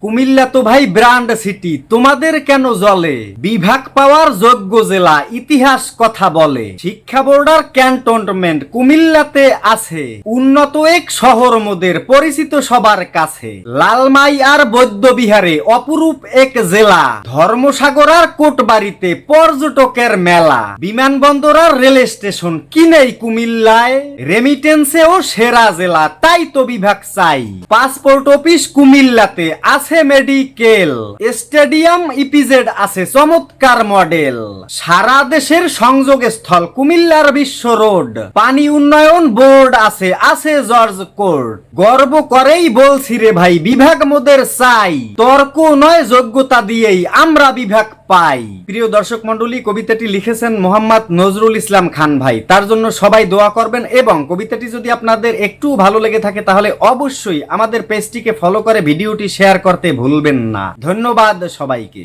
কুমিল্লা তো ভাই brand city, তোমাদের কেন জ্বলে? বিভাগ পাওয়ার যোগ্য জেলা, ইতিহাস কথা বলে। শিক্ষা বোর্ডার ক্যান্টনমেন্ট কুমিল্লাতে আছে, উন্নত এক শহর মোদের পরিচিত সবার কাছে। লালমাই আর বৌদ্ধ বিহারে অপরূপ এক জেলা, ধর্মসাগর আর কোটবাড়িতে পর্যটকের মেলা। বিমানবন্দর আর রেল স্টেশন কি নেই কুমিল্লায়? রেমিটেন্সেও সেরা জেলা, তাই তো বিভাগ চাই। পাসপোর্ট অফিস কুমিল্লাতে আছে, মেডিকেল, স্টেডিয়াম, ইপিজেড আছে চমৎকার মডেল। সারা দেশের সংযোগ স্থল কুমিল্লার বিশ্ব রোড। পানি উন্নয়ন বোর্ড আছে, আছে জর্জ কোর্ট। গর্ব করেই বলছি রে ভাই, বিভাগ মোদের চাই। তর্ক নয়, যোগ্যতা দিয়েই আমরা বিভাগ পাই। প্রিয় দর্শক মন্ডলী, কবিতাটি লিখেছেন মোহাম্মদ নজরুল ইসলাম খান ভাই। তার জন্য সবাই দোয়া করবেন, এবং কবিতাটি যদি আপনাদের একটু ভালো লেগে থাকে তাহলে অবশ্যই আমাদের পেজটিকে ফলো করে ভিডিওটি শেয়ার করতে ভুলবেন না। ধন্যবাদ সবাইকে।